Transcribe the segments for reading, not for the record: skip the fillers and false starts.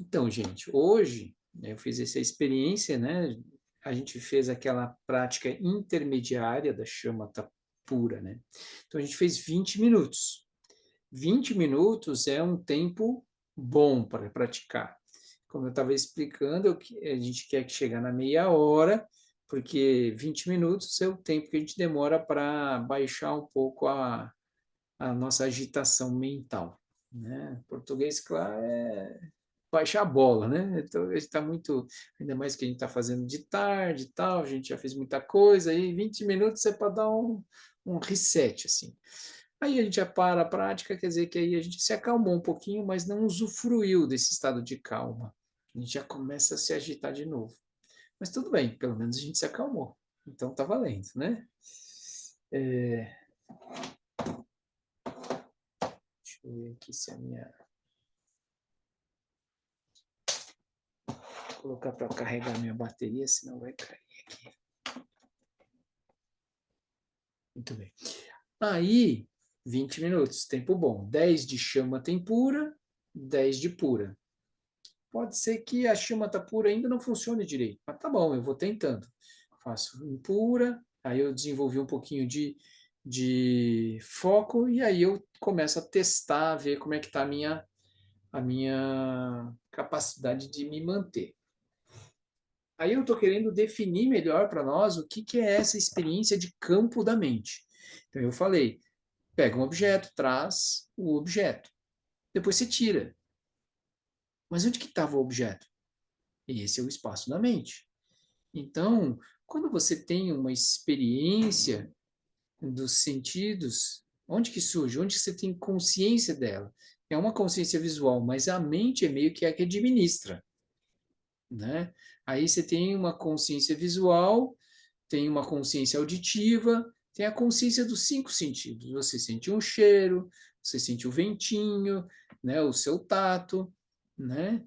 Então, gente, hoje né, eu fiz essa experiência, né? A gente fez aquela prática intermediária da chamata pura, né? Então, a gente fez 20 minutos. 20 minutos é um tempo bom para praticar. Como eu estava explicando, a gente quer que chegar na meia hora, porque 20 minutos é o tempo que a gente demora para baixar um pouco a nossa agitação mental, né? Português, claro, é baixar a bola, né? Então, a gente está muito, ainda mais que a gente está fazendo de tarde e tal, a gente já fez muita coisa, aí 20 minutos é para dar um reset, assim. Aí a gente já para a prática, quer dizer que aí a gente se acalmou um pouquinho, mas não usufruiu desse estado de calma. A gente já começa a se agitar de novo. Mas tudo bem, pelo menos a gente se acalmou. Então tá valendo, né? É, deixa eu ver aqui se a minha. Vou colocar para carregar minha bateria, senão vai cair aqui. Muito bem. Aí, 20 minutos, tempo bom. 10 de chama tem pura, 10 de pura. Pode ser que a chama tá pura ainda não funcione direito, mas tá bom, eu vou tentando. Faço impura, aí eu desenvolvi um pouquinho de foco e aí eu começo a testar, ver como é que tá a minha capacidade de me manter. Aí eu estou querendo definir melhor para nós o que, que é essa experiência de campo da mente. Então eu falei, pega um objeto, traz o objeto, depois você tira. Mas onde que estava o objeto? E esse é o espaço da mente. Então, quando você tem uma experiência dos sentidos, onde que surge? Onde que você tem consciência dela? É uma consciência visual, mas a mente é meio que a que administra, né? Aí você tem uma consciência visual, tem uma consciência auditiva, tem a consciência dos cinco sentidos. Você sente um cheiro, você sente o ventinho, né? O seu tato, né?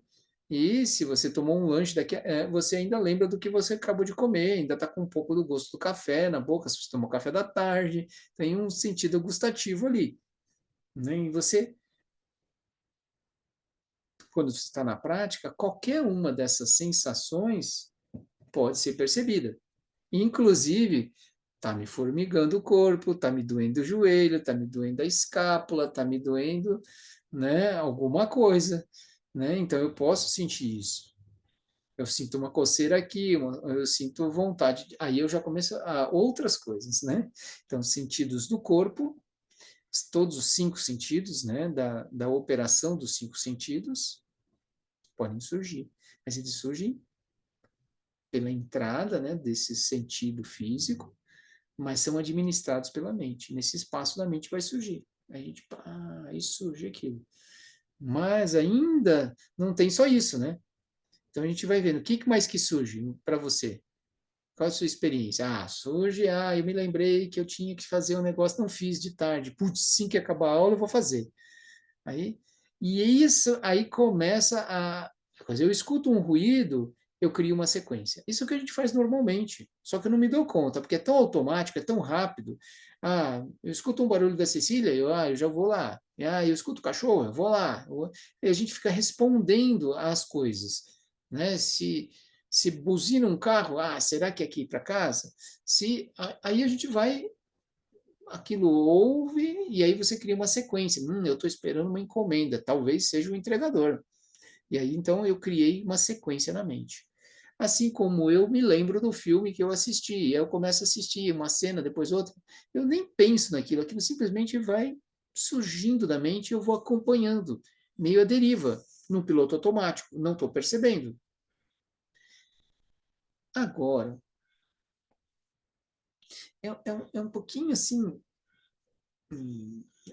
E se você tomou um lanche daqui, você ainda lembra do que você acabou de comer, ainda está com um pouco do gosto do café na boca, se você tomou café da tarde, tem um sentido gustativo ali. Né? E você, quando você está na prática, qualquer uma dessas sensações pode ser percebida. Inclusive, tá me formigando o corpo, tá me doendo o joelho, tá me doendo a escápula, tá me doendo, né, alguma coisa, né? Então eu posso sentir isso. Eu sinto uma coceira aqui, eu sinto vontade. Aí eu já começo a outras coisas, né? Então, sentidos do corpo, todos os cinco sentidos, né? Da operação dos cinco sentidos podem surgir. Mas eles surgem pela entrada, né, desse sentido físico, mas são administrados pela mente. Nesse espaço da mente vai surgir. Aí a gente, aí surge aquilo. Mas ainda não tem só isso, né? Então a gente vai vendo o que mais que surge para você. Qual a sua experiência? Ah, surge, eu me lembrei que eu tinha que fazer um negócio, não fiz de tarde. Putz, assim que acabar a aula, eu vou fazer. Aí, e isso aí começa a coisa. Eu escuto um ruído, eu crio uma sequência. Isso é o que a gente faz normalmente. Só que eu não me dou conta, porque é tão automático, é tão rápido. Eu escuto um barulho da Cecília, eu já vou lá. Eu escuto o cachorro, eu vou lá. E a gente fica respondendo às coisas, né? Se buzina um carro, será que é aqui para casa? Aí a gente vai aquilo ouve e aí você cria uma sequência. Eu estou esperando uma encomenda, talvez seja o entregador. E aí então eu criei uma sequência na mente. Assim como eu me lembro do filme que eu assisti, eu começo a assistir uma cena, depois outra, eu nem penso naquilo, aquilo simplesmente vai surgindo da mente e eu vou acompanhando, meio à deriva, no piloto automático, não estou percebendo. Agora, é um pouquinho assim.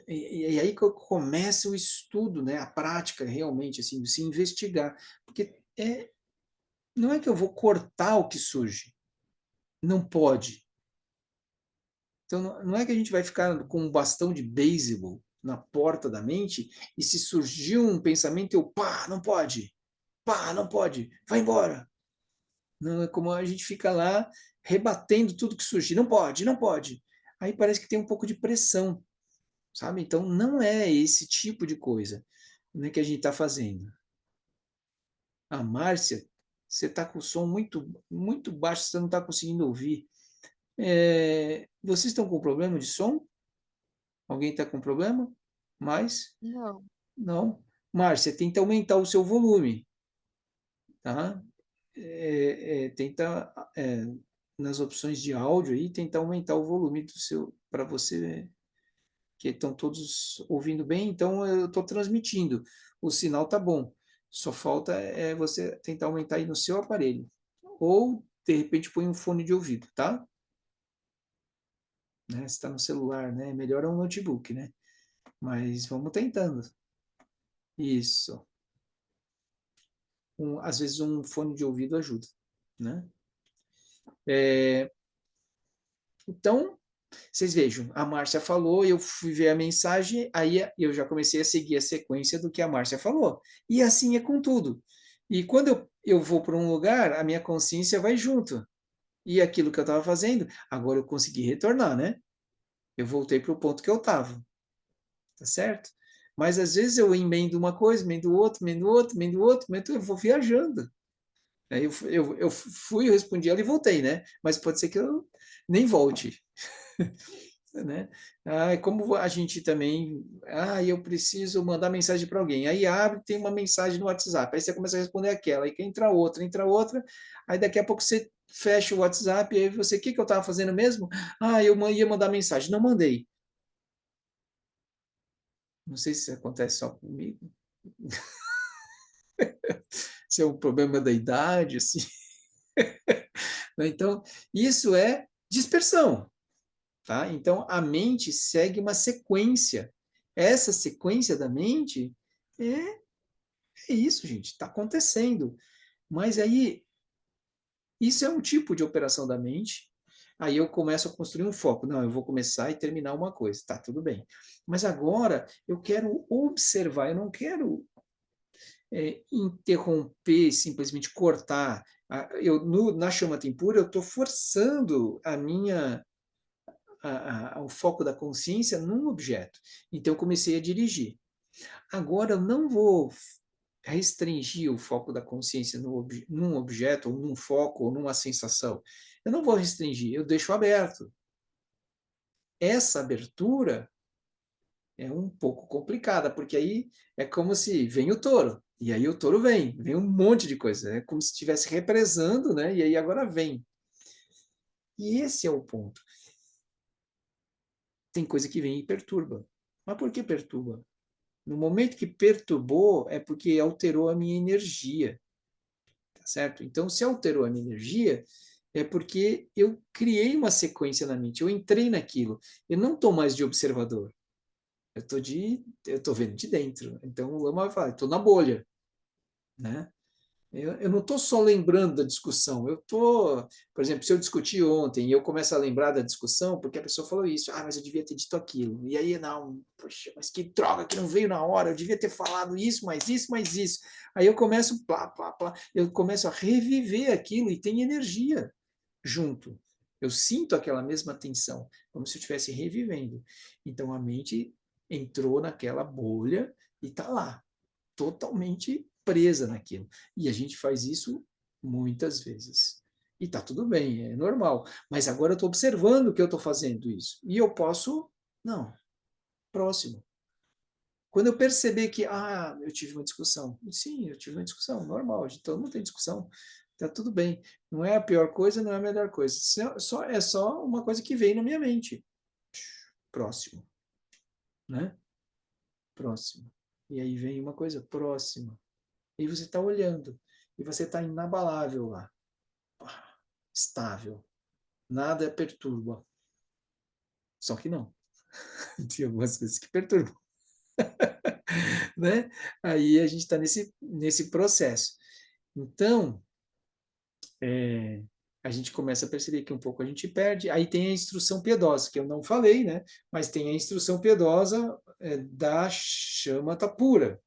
E aí que começa o estudo, né, a prática realmente, assim, se investigar. Porque não é que eu vou cortar o que surge, não pode. Então, não é que a gente vai ficar com um bastão de beisebol na porta da mente e se surgiu um pensamento, pá, não pode, vai embora. Não é como a gente fica lá rebatendo tudo que surgir, não pode, não pode. Aí parece que tem um pouco de pressão, sabe? Então, não é esse tipo de coisa, né, que a gente está fazendo. A Márcia, você está com o som muito, muito baixo, você não está conseguindo ouvir. Vocês estão com problema de som? Alguém está com problema? Mais? Não. Não. Márcia, tenta aumentar o seu volume, tá? Tenta, nas opções de áudio aí, tentar aumentar o volume do seu, para você, que estão todos ouvindo bem, então eu estou transmitindo. O sinal tá bom. Só falta você tentar aumentar aí no seu aparelho. Ou, de repente, põe um fone de ouvido, tá? Né? Se está no celular, né? Melhor é um notebook, né? Mas vamos tentando. Isso. Às vezes um fone de ouvido ajuda, né? Então, vocês vejam, a Márcia falou, eu fui ver a mensagem, aí eu já comecei a seguir a sequência do que a Márcia falou. E assim é com tudo. E quando eu vou para um lugar, a minha consciência vai junto. E aquilo que eu estava fazendo, agora eu consegui retornar, né? Eu voltei para o ponto que eu estava, tá certo? Mas às vezes eu emendo uma coisa, emendo outra, emendo outra, emendo outra, eu vou viajando. Aí eu fui, eu respondi ela e voltei, né? Mas pode ser que eu nem volte, né? Como a gente também, eu preciso mandar mensagem para alguém. Aí abre, tem uma mensagem no WhatsApp, aí você começa a responder aquela, aí entra outra, aí daqui a pouco você fecha o WhatsApp, e aí você, o que que eu estava fazendo mesmo? Eu ia mandar mensagem, não mandei. Não sei se isso acontece só comigo, se é um problema da idade, assim. Então, isso é dispersão. Tá? Então, a mente segue uma sequência. Essa sequência da mente é, é isso, gente, está acontecendo. Mas aí, isso é um tipo de operação da mente. Aí eu começo a construir um foco. Não, eu vou começar e terminar uma coisa. Tá, tudo bem. Mas agora eu quero observar, eu não quero interromper, simplesmente cortar. Na chama tempura, eu estou forçando o foco da consciência num objeto. Então, eu comecei a dirigir. Agora, eu não vou restringir o foco da consciência num objeto, ou num foco, ou numa sensação. Eu não vou restringir, eu deixo aberto. Essa abertura é um pouco complicada, porque aí é como se vem o touro, e aí o touro vem um monte de coisa, é como se estivesse represando, né? E aí agora vem. E esse é o ponto. Tem coisa que vem e perturba. Mas por que perturba? No momento que perturbou, é porque alterou a minha energia, tá certo? Então, se alterou a minha energia, é porque eu criei uma sequência na mente, eu entrei naquilo. Eu não estou mais de observador, eu tô vendo de dentro. Então, o Lama vai falar, estou na bolha, né? Eu não estou só lembrando da discussão, eu estou, por exemplo, se eu discuti ontem e eu começo a lembrar da discussão, porque a pessoa falou isso, mas eu devia ter dito aquilo. E aí, não, poxa, mas que droga que não veio na hora, eu devia ter falado isso, mais isso, mais isso. Aí eu começo, plá, plá, plá, eu começo a reviver aquilo e tem energia junto. Eu sinto aquela mesma tensão, como se eu estivesse revivendo. Então a mente entrou naquela bolha e está lá, totalmente presa naquilo. E a gente faz isso muitas vezes. E tá tudo bem, é normal. Mas agora eu estou observando que eu estou fazendo isso. E eu posso. Não, próximo. Quando eu perceber que, eu tive uma discussão. Sim, eu tive uma discussão, normal, todo mundo tem discussão. Tá tudo bem. Não é a pior coisa, não é a melhor coisa. É só uma coisa que veio na minha mente. Próximo, né? Próximo. E aí vem uma coisa próxima. E você está olhando. E você está inabalável lá. Estável. Nada perturba. Só que não. Tem algumas coisas que perturbam. Né? Aí a gente está nesse processo. Então, a gente começa a perceber que um pouco a gente perde. Aí tem a instrução piedosa, que eu não falei, né? Mas tem a instrução piedosa da chama pura.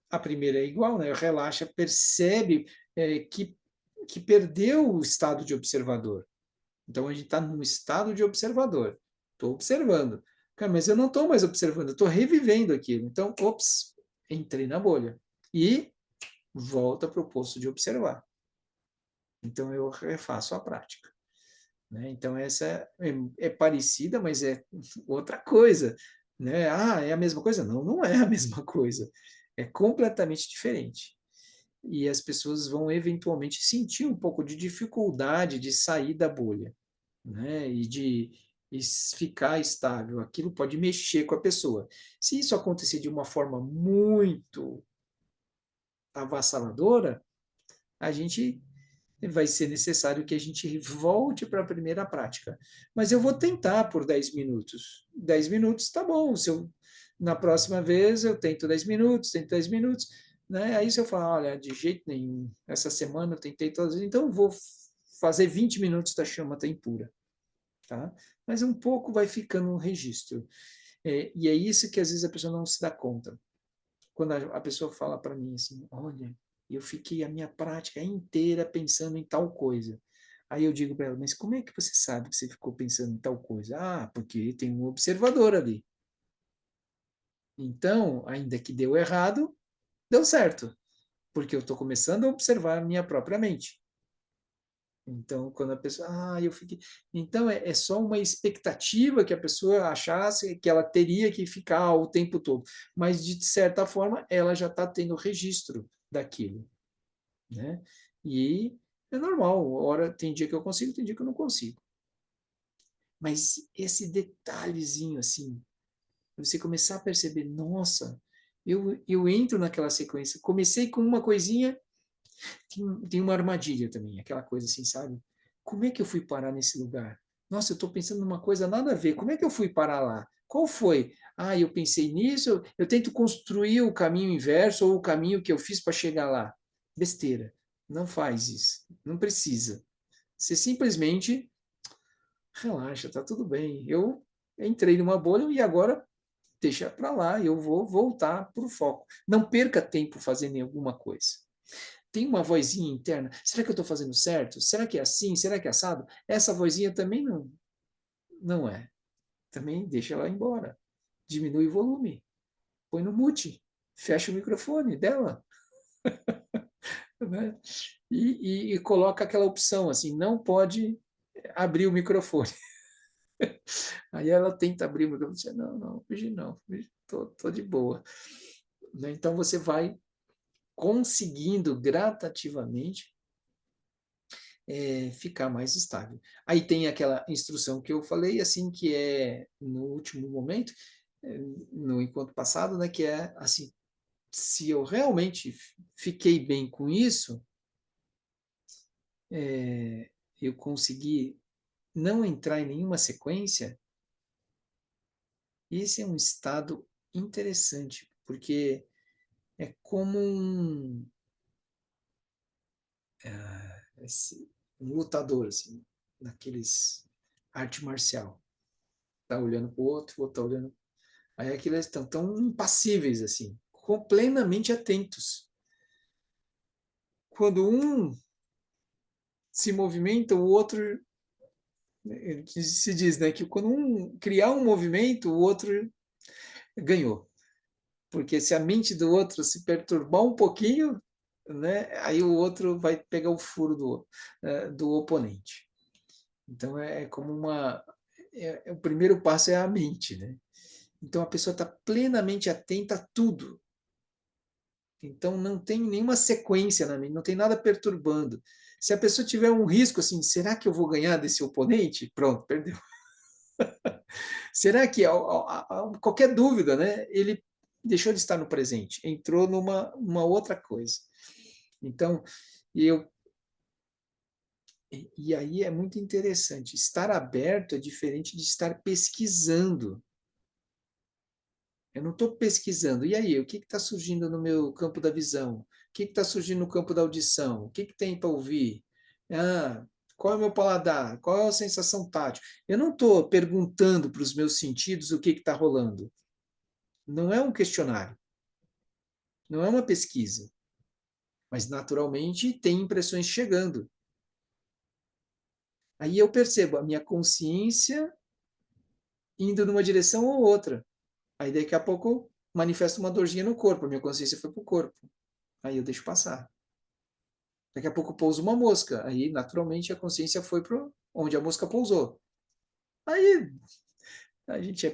A primeira é igual, né? Relaxa, percebe que perdeu o estado de observador. Então a gente está num estado de observador. Estou observando. Cara, mas eu não estou mais observando, eu estou revivendo aquilo. Então, ops, entrei na bolha. E volta para o posto de observar. Então, eu refaço a prática. Né? Então, essa é parecida, mas é outra coisa. Né? Ah, é a mesma coisa? Não, não é a mesma coisa. É completamente diferente. E as pessoas vão eventualmente sentir um pouco de dificuldade de sair da bolha, né? E ficar estável. Aquilo pode mexer com a pessoa. Se isso acontecer de uma forma muito avassaladora, a gente vai ser necessário que a gente volte para a primeira prática. Mas eu vou tentar por 10 minutos. 10 minutos tá bom. Se eu, na próxima vez eu tento 10 minutos, né? Aí se eu falar, olha, de jeito nenhum, essa semana eu tentei todas, então eu vou fazer 20 minutos da chama tempura, tá? Mas um pouco vai ficando um registro. E é isso que às vezes a pessoa não se dá conta. Quando a pessoa fala para mim assim, olha, eu fiquei a minha prática inteira pensando em tal coisa. Aí eu digo para ela, mas como é que você sabe que você ficou pensando em tal coisa? Ah, porque tem um observador ali. Então, ainda que deu errado, deu certo, porque eu estou começando a observar a minha própria mente. Então, quando a pessoa, eu fiquei. Então, é só uma expectativa que a pessoa achasse que ela teria que ficar o tempo todo. Mas, de certa forma, ela já está tendo registro daquilo, né? E é normal. Hora, tem dia que eu consigo, tem dia que eu não consigo. Mas esse detalhezinho, assim, você começar a perceber, nossa, eu entro naquela sequência. Comecei com uma coisinha, tem uma armadilha também, aquela coisa assim, sabe? Como é que eu fui parar nesse lugar? Nossa, eu estou pensando numa coisa nada a ver. Como é que eu fui parar lá? Qual foi? Ah, eu pensei nisso, eu tento construir o caminho inverso ou o caminho que eu fiz para chegar lá. Besteira. Não faz isso. Não precisa. Você simplesmente relaxa, tá tudo bem. Eu entrei numa bolha e agora deixa para lá, eu vou voltar para o foco. Não perca tempo fazendo alguma coisa. Tem uma vozinha interna. Será que eu estou fazendo certo? Será que é assim? Será que é assado? Essa vozinha também não é. Também deixa ela embora. Diminui o volume. Põe no mute. Fecha o microfone dela. Né? E coloca aquela opção assim, não pode abrir o microfone. Aí ela tenta abrir o microfone e diz, não, hoje não, hoje tô de boa. Né? Então você vai conseguindo gradativamente ficar mais estável. Aí tem aquela instrução que eu falei, assim, que é no último momento, no encontro passado, né, que é assim, se eu realmente fiquei bem com isso, eu consegui não entrar em nenhuma sequência, esse é um estado interessante, porque é como um lutador, assim, naqueles arte marcial. Tá olhando para o outro tá olhando. Aí aqueles estão tão impassíveis, assim, plenamente atentos. Quando um se movimenta, o outro se diz, né, que quando um criar um movimento, o outro ganhou. Porque se a mente do outro se perturbar um pouquinho, né, aí o outro vai pegar o furo do oponente. Então é como o primeiro passo é a mente, né? Então a pessoa está plenamente atenta a tudo. Então não tem nenhuma sequência na mente, não tem nada perturbando. Se a pessoa tiver um risco assim, será que eu vou ganhar desse oponente? Pronto, perdeu. Será que qualquer dúvida, né? Ele deixou de estar no presente, entrou numa uma outra coisa. Então, eu e aí é muito interessante. Estar aberto é diferente de estar pesquisando. Eu não estou pesquisando. E aí, o que está surgindo no meu campo da visão? O que está surgindo no campo da audição? O que tem para ouvir? Ah, qual é o meu paladar? Qual é a sensação tátil? Eu não estou perguntando para os meus sentidos o que está rolando. Não é um questionário, não é uma pesquisa. Mas, naturalmente, tem impressões chegando. Aí eu percebo a minha consciência indo numa direção ou outra. Aí, daqui a pouco, manifesta uma dorzinha no corpo. A minha consciência foi para o corpo. Aí eu deixo passar. Daqui a pouco pousa uma mosca. Aí, naturalmente, a consciência foi para onde a mosca pousou. Aí a gente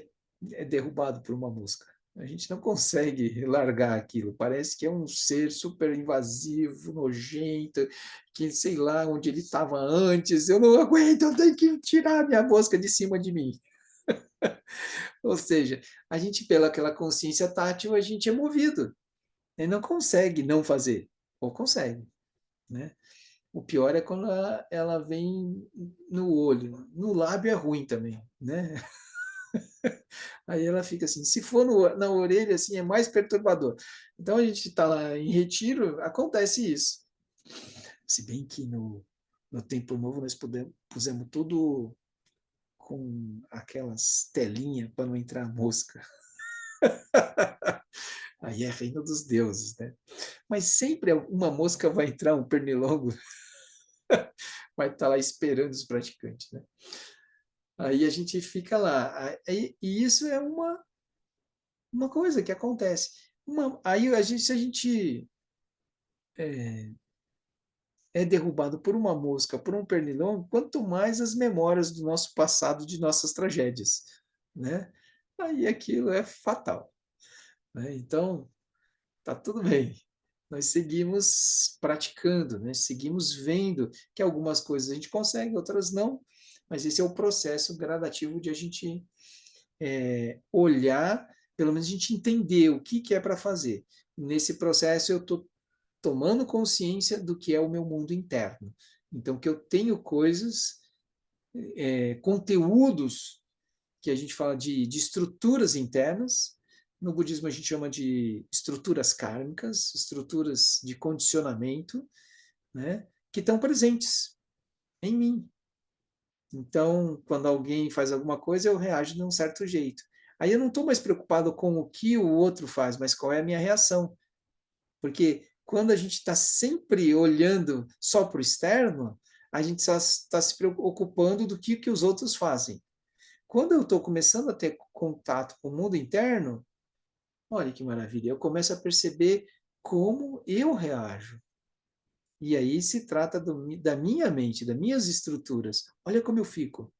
é derrubado por uma mosca. A gente não consegue largar aquilo. Parece que é um ser super invasivo, nojento, que sei lá onde ele estava antes. Eu não aguento, eu tenho que tirar a minha mosca de cima de mim. Ou seja, a gente, pela aquela consciência tátil, a gente é movido. E não consegue não fazer. Ou consegue, né? O pior é quando ela vem no olho. No lábio é ruim também, né? Aí ela fica assim, se for na orelha, assim, é mais perturbador. Então a gente está lá em retiro, acontece isso. Se bem que no Templo Novo nós pusemos tudo com aquelas telinhas para não entrar mosca. Aí é reino dos deuses, né? Mas sempre uma mosca vai entrar, um pernilongo vai estar lá esperando os praticantes, né? Aí a gente fica lá. E isso é uma coisa que acontece. Aí se a gente é derrubado por uma mosca, por um pernilongo, quanto mais as memórias do nosso passado, de nossas tragédias, né? Aí aquilo é fatal, né? Então, tá tudo bem. Nós seguimos praticando, né? Seguimos vendo que algumas coisas a gente consegue, outras não, mas esse é o processo gradativo de a gente olhar, pelo menos a gente entender o que é para fazer. Nesse processo eu estou tomando consciência do que é o meu mundo interno. Então, que eu tenho coisas, conteúdos, que a gente fala de estruturas internas. No budismo, a gente chama de estruturas kármicas, estruturas de condicionamento, né, que estão presentes em mim. Então, quando alguém faz alguma coisa, eu reajo de um certo jeito. Aí eu não estou mais preocupado com o que o outro faz, mas qual é a minha reação. Porque quando a gente está sempre olhando só para o externo, a gente só está se preocupando do que os outros fazem. Quando eu estou começando a ter contato com o mundo interno, olha que maravilha, eu começo a perceber como eu reajo. E aí se trata da minha mente, das minhas estruturas. Olha como eu fico,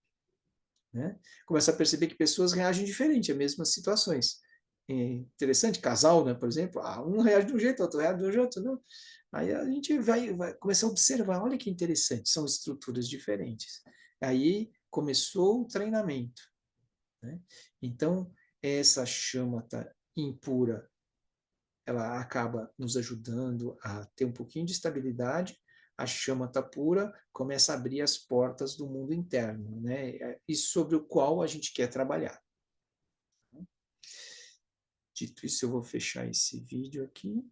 né? Começo a perceber que pessoas reagem diferente a mesmas situações. É interessante, casal, né, por exemplo, um reage de um jeito, outro reage de um jeito, não. Aí a gente vai começar a observar, olha que interessante, são estruturas diferentes. Aí começou o treinamento, né? Então, essa chama impura, ela acaba nos ajudando a ter um pouquinho de estabilidade. A chama está pura, começa a abrir as portas do mundo interno, né? E sobre o qual a gente quer trabalhar. Dito isso, eu vou fechar esse vídeo aqui.